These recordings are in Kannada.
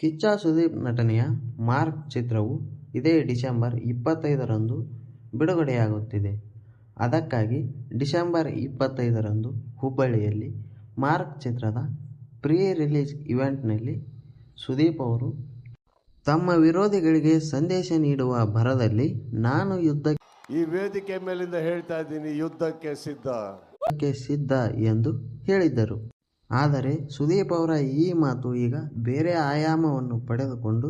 ಕಿಚ್ಚ ಸುದೀಪ್ ನಟನೆಯ ಮಾರ್ಕ್ ಚಿತ್ರವು ಇದೇ ಡಿಸೆಂಬರ್ 25ರಂದು ಬಿಡುಗಡೆಯಾಗುತ್ತಿದೆ. ಅದಕ್ಕಾಗಿ ಡಿಸೆಂಬರ್ 25ರಂದು ಹುಬ್ಬಳ್ಳಿಯಲ್ಲಿ ಮಾರ್ಕ್ ಚಿತ್ರದ ಪ್ರೀ ರಿಲೀಸ್ ಇವೆಂಟ್ನಲ್ಲಿ ಸುದೀಪ್ ಅವರು ತಮ್ಮ ವಿರೋಧಿಗಳಿಗೆ ಸಂದೇಶ ನೀಡುವ ಭರದಲ್ಲಿ ನಾನು ಈ ವೇದಿಕೆ ಮೇಲಿಂದ ಹೇಳ್ತಾ ಇದ್ದೀನಿ, ಯುದ್ಧಕ್ಕೆ ಸಿದ್ಧ ಎಂದು ಹೇಳಿದ್ದರು. ಆದರೆ ಸುದೀಪ್ ಅವರ ಈ ಮಾತು ಈಗ ಬೇರೆ ಆಯಾಮವನ್ನು ಪಡೆದುಕೊಂಡು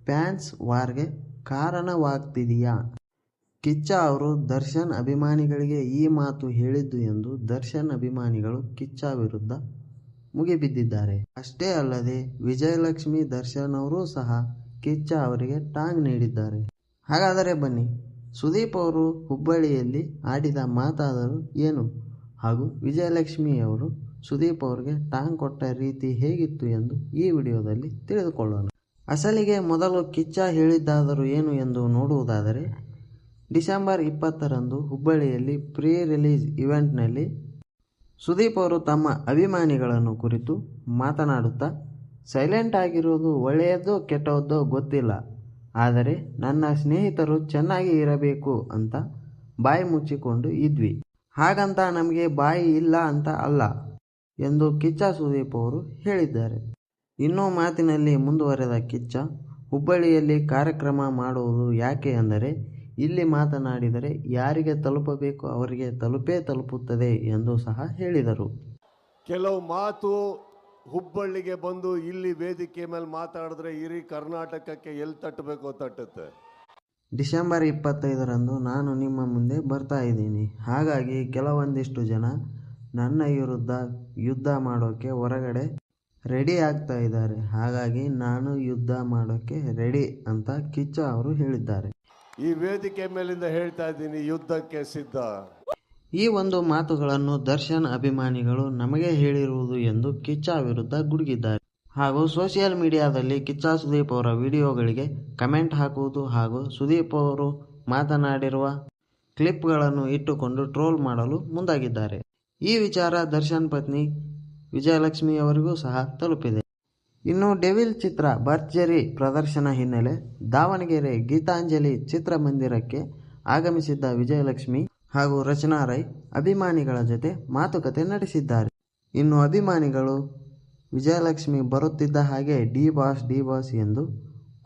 ಫ್ಯಾನ್ಸ್ ವಾರ್ಗೆ ಕಾರಣವಾಗ್ತಿದೆಯಾ? ಕಿಚ್ಚ ಅವರು ದರ್ಶನ್ ಅಭಿಮಾನಿಗಳಿಗೆ ಈ ಮಾತು ಹೇಳಿದ್ದು ಎಂದು ದರ್ಶನ್ ಅಭಿಮಾನಿಗಳು ಕಿಚ್ಚ ವಿರುದ್ಧ ಮುಗಿಬಿದ್ದಿದ್ದಾರೆ. ಅಷ್ಟೇ ಅಲ್ಲದೆ ವಿಜಯಲಕ್ಷ್ಮಿ ದರ್ಶನ್ ಅವರೂ ಸಹ ಕಿಚ್ಚ ಅವರಿಗೆ ಟಾಂಗ್ ನೀಡಿದ್ದಾರೆ. ಹಾಗಾದರೆ ಬನ್ನಿ, ಸುದೀಪ್ ಅವರು ಹುಬ್ಬಳ್ಳಿಯಲ್ಲಿ ಆಡಿದ ಮಾತಾದರೂ ಏನು ಹಾಗೂ ವಿಜಯಲಕ್ಷ್ಮಿ ಅವರು ಸುದೀಪ್ ಅವರಿಗೆ ಟಾಂಗ್ ಕೊಟ್ಟ ರೀತಿ ಹೇಗಿತ್ತು ಎಂದು ಈ ವಿಡಿಯೋದಲ್ಲಿ ತಿಳಿದುಕೊಳ್ಳೋಣ. ಅಸಲಿಗೆ ಮೊದಲು ಕಿಚ್ಚ ಹೇಳಿದ್ದಾದರೂ ಏನು ಎಂದು ನೋಡುವುದಾದರೆ, ಡಿಸೆಂಬರ್ 20ರಂದು ಹುಬ್ಬಳ್ಳಿಯಲ್ಲಿ ಪ್ರೀ ರಿಲೀಸ್ ಇವೆಂಟ್ನಲ್ಲಿ ಸುದೀಪ್ ಅವರು ತಮ್ಮ ಅಭಿಮಾನಿಗಳನ್ನು ಕುರಿತು ಮಾತನಾಡುತ್ತಾ, ಸೈಲೆಂಟ್ ಆಗಿರೋದು ಒಳ್ಳೆಯದೋ ಕೆಟ್ಟದ್ದೋ ಗೊತ್ತಿಲ್ಲ, ಆದರೆ ನನ್ನ ಸ್ನೇಹಿತರು ಚೆನ್ನಾಗಿ ಇರಬೇಕು ಅಂತ ಬಾಯಿ ಮುಚ್ಚಿಕೊಂಡು ಇದ್ವಿ. ಹಾಗಂತ ನಮಗೆ ಬಾಯಿ ಇಲ್ಲ ಅಂತ ಅಲ್ಲ ಎಂದು ಕಿಚ್ಚ ಸುದೀಪ್ ಅವರು ಹೇಳಿದ್ದಾರೆ. ಇನ್ನೂ ಮಾತಿನಲ್ಲಿ ಮುಂದುವರೆದ ಕಿಚ್ಚ, ಹುಬ್ಬಳ್ಳಿಯಲ್ಲಿ ಕಾರ್ಯಕ್ರಮ ಮಾಡುವುದು ಯಾಕೆ ಅಂದರೆ ಇಲ್ಲಿ ಮಾತನಾಡಿದರೆ ಯಾರಿಗೆ ತಲುಪಬೇಕು ಅವರಿಗೆ ತಲುಪುತ್ತದೆ ಎಂದು ಸಹ ಹೇಳಿದರು. ಕೆಲವು ಮಾತು ಹುಬ್ಬಳ್ಳಿಗೆ ಬಂದು ಇಲ್ಲಿ ವೇದಿಕೆ ಮೇಲೆ ಮಾತಾಡಿದ್ರೆ ಇಡೀ ಕರ್ನಾಟಕಕ್ಕೆ ಎಲ್ಲಿ ತಟ್ಟಬೇಕು ತಟ್ಟುತ್ತೆ. ಡಿಸೆಂಬರ್ 25ರಂದು ನಾನು ನಿಮ್ಮ ಮುಂದೆ ಬರ್ತಾ ಇದ್ದೀನಿ. ಹಾಗಾಗಿ ಕೆಲವೊಂದಿಷ್ಟು ಜನ ನನ್ನ ವಿರುದ್ಧ ಯುದ್ಧ ಮಾಡೋಕೆ ಹೊರಗಡೆ ರೆಡಿ ಆಗ್ತಾ ಇದ್ದಾರೆ. ಹಾಗಾಗಿ ನಾನು ಯುದ್ಧ ಮಾಡೋಕೆ ರೆಡಿ ಅಂತ ಕಿಚ್ಚ ಅವರು ಹೇಳಿದ್ದಾರೆ. ಈ ವೇದಿಕೆ ಮೇಲಿಂದ ಹೇಳ್ತಾ ಇದ್ದೀನಿ, ಯುದ್ಧಕ್ಕೆ ಸಿದ್ಧ. ಈ ಒಂದು ಮಾತುಗಳನ್ನು ದರ್ಶನ್ ಅಭಿಮಾನಿಗಳು ನಮಗೆ ಹೇಳಿರುವುದು ಎಂದು ಕಿಚ್ಚ ವಿರುದ್ಧ ಗುಡುಗಿದ್ದಾರೆ. ಹಾಗೂ ಸೋಷಿಯಲ್ ಮೀಡಿಯಾದಲ್ಲಿ ಕಿಚ್ಚ ಸುದೀಪ್ ಅವರ ವಿಡಿಯೋಗಳಿಗೆ ಕಮೆಂಟ್ ಹಾಕುವುದು ಹಾಗೂ ಸುದೀಪ್ ಅವರು ಮಾತನಾಡಿರುವ ಕ್ಲಿಪ್ಗಳನ್ನು ಇಟ್ಟುಕೊಂಡು ಟ್ರೋಲ್ ಮಾಡಲು ಮುಂದಾಗಿದ್ದಾರೆ. ಈ ವಿಚಾರ ದರ್ಶನ್ ಪತ್ನಿ ವಿಜಯಲಕ್ಷ್ಮಿ ಅವರಿಗೂ ಸಹ ತಲುಪಿದೆ. ಇನ್ನು ಡೆವಿಲ್ ಚಿತ್ರ ಭರ್ಜರಿ ಪ್ರದರ್ಶನ ಹಿನ್ನೆಲೆ ದಾವಣಗೆರೆ ಗೀತಾಂಜಲಿ ಚಿತ್ರಮಂದಿರಕ್ಕೆ ಆಗಮಿಸಿದ್ದ ವಿಜಯಲಕ್ಷ್ಮಿ ಹಾಗೂ ರಚನಾ ರೈ ಅಭಿಮಾನಿಗಳ ಜೊತೆ ಮಾತುಕತೆ ನಡೆಸಿದ್ದಾರೆ. ಇನ್ನು ಅಭಿಮಾನಿಗಳು ವಿಜಯಲಕ್ಷ್ಮಿ ಬರುತ್ತಿದ್ದ ಹಾಗೆ ಡಿ ಬಾಸ್ ಎಂದು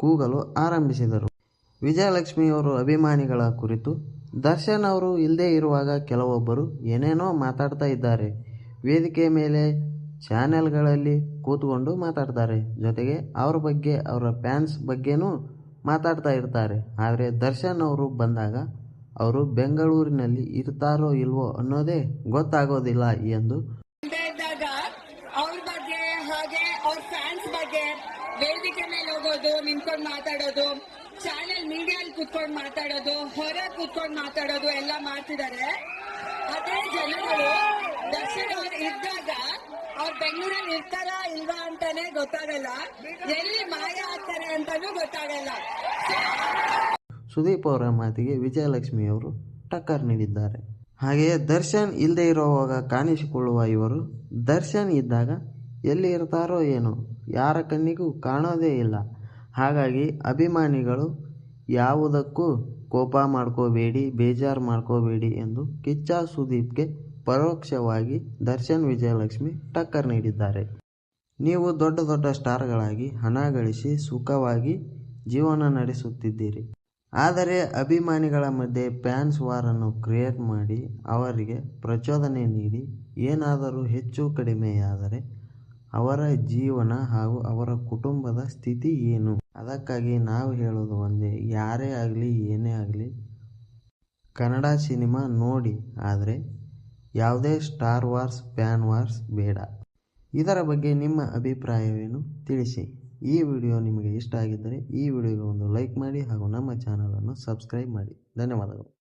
ಕೂಗಲು ಆರಂಭಿಸಿದರು. ವಿಜಯಲಕ್ಷ್ಮಿ ಅವರು ಅಭಿಮಾನಿಗಳ ಕುರಿತು ದರ್ಶನ್ ಅವರು ಇಲ್ಲದೇ ಇರುವಾಗ ಕೆಲವೊಬ್ಬರು ಏನೇನೋ ಮಾತಾಡ್ತಾ ಇದ್ದಾರೆ, ವೇದಿಕೆ ಮೇಲೆ ಚಾನೆಲ್ಗಳಲ್ಲಿ ಕೂತ್ಕೊಂಡು ಮಾತಾಡ್ತಾರೆ, ಜೊತೆಗೆ ಅವ್ರ ಬಗ್ಗೆ ಅವರ ಫ್ಯಾನ್ಸ್ ಬಗ್ಗೆನೂ ಮಾತಾಡ್ತಾ ಇರ್ತಾರೆ. ಆದರೆ ದರ್ಶನ್ ಅವರು ಬಂದಾಗ ಅವರು ಬೆಂಗಳೂರಿನಲ್ಲಿ ಇರ್ತಾರೋ ಇಲ್ವೋ ಅನ್ನೋದೇ ಗೊತ್ತಾಗೋದಿಲ್ಲ ಎಂದು ಅವ್ರ ಬಗ್ಗೆ ಹಾಗೆ ಅವ್ರ ಫ್ಯಾನ್ಸ್ ಬಗ್ಗೆ ವೇದಿಕೆ ಮೇಲೆ ಹೋಗೋದು, ನಿಂತ್ಕೊಂಡು ಮಾತಾಡೋದು, ಚಾನೆಲ್ ಮೀಡಿಯಲ್ಲಿ ಕೂತ್ಕೊಂಡು ಮಾತಾಡೋದು, ಹೊರ ಕೂತ್ಕೊಂಡು ಮಾತಾಡೋದು ಎಲ್ಲ ಮಾಡ್ತಿದ್ದಾರೆ. ಅದೇ ಜನಗಳು ದರ್ಶನ್ ಅವ್ರು ಇದ್ದಾಗ ಅವ್ರು ಬೆಂಗಳೂರಲ್ಲಿ ಇರ್ತಾರಾ ಇಲ್ವಾ ಅಂತಾನೆ ಗೊತ್ತಾಗಲ್ಲ, ಎಲ್ಲಿ ಮಾಯ ಆಗ್ತಾರೆ ಅಂತಾನೂ ಗೊತ್ತಾಗಲ್ಲ. ಸುದೀಪ್ ಅವರ ಮಾತಿಗೆ ವಿಜಯಲಕ್ಷ್ಮಿ ಅವರು ಟಕ್ಕರ್ ನೀಡಿದ್ದಾರೆ. ಹಾಗೆಯೇ ದರ್ಶನ್ ಇಲ್ಲದೆ ಇರುವಾಗ ಕಾಣಿಸಿಕೊಳ್ಳುವ ಇವರು ದರ್ಶನ್ ಇದ್ದಾಗ ಎಲ್ಲಿ ಇರ್ತಾರೋ ಏನೋ ಯಾರ ಕಣ್ಣಿಗೂ ಕಾಣೋದೇ ಇಲ್ಲ. ಹಾಗಾಗಿ ಅಭಿಮಾನಿಗಳು ಯಾವುದಕ್ಕೂ ಕೋಪ ಮಾಡ್ಕೋಬೇಡಿ, ಬೇಜಾರು ಮಾಡ್ಕೋಬೇಡಿ ಎಂದು ಕಿಚ್ಚ ಸುದೀಪ್ಗೆ ಪರೋಕ್ಷವಾಗಿ ದರ್ಶನ್ ವಿಜಯಲಕ್ಷ್ಮಿ ಟಕ್ಕರ್ ನೀಡಿದ್ದಾರೆ. ನೀವು ದೊಡ್ಡ ದೊಡ್ಡ ಸ್ಟಾರ್ಗಳಾಗಿ ಹಣ ಗಳಿಸಿ ಸುಖವಾಗಿ ಜೀವನ ನಡೆಸುತ್ತಿದ್ದೀರಿ. ಆದರೆ ಅಭಿಮಾನಿಗಳ ಮಧ್ಯೆ ಫ್ಯಾನ್ಸ್ ವಾರನ್ನು ಕ್ರಿಯೇಟ್ ಮಾಡಿ ಅವರಿಗೆ ಪ್ರಚೋದನೆ ನೀಡಿ ಏನಾದರೂ ಹೆಚ್ಚು ಕಡಿಮೆಯಾದರೆ ಅವರ ಜೀವನ ಹಾಗೂ ಅವರ ಕುಟುಂಬದ ಸ್ಥಿತಿ ಏನು? ಅದಕ್ಕಾಗಿ ನಾವು ಹೇಳೋದು ಒಂದೇ, ಯಾರೇ ಆಗಲಿ ಏನೇ ಆಗಲಿ ಕನ್ನಡ ಸಿನಿಮಾ ನೋಡಿ, ಆದರೆ ಯಾವುದೇ ಸ್ಟಾರ್ ವಾರ್ಸ್ ಫ್ಯಾನ್ ವಾರ್ಸ್ ಬೇಡ. ಇದರ ಬಗ್ಗೆ ನಿಮ್ಮ ಅಭಿಪ್ರಾಯವೇನು ತಿಳಿಸಿ. ಈ ವಿಡಿಯೋ ನಿಮಗೆ ಇಷ್ಟ ಆಗಿದ್ದರೆ ಈ ವಿಡಿಯೋಗೆ ಒಂದು ಲೈಕ್ ಮಾಡಿ ಹಾಗೂ ನಮ್ಮ ಚಾನಲನ್ನು ಸಬ್ಸ್ಕ್ರೈಬ್ ಮಾಡಿ. ಧನ್ಯವಾದಗಳು.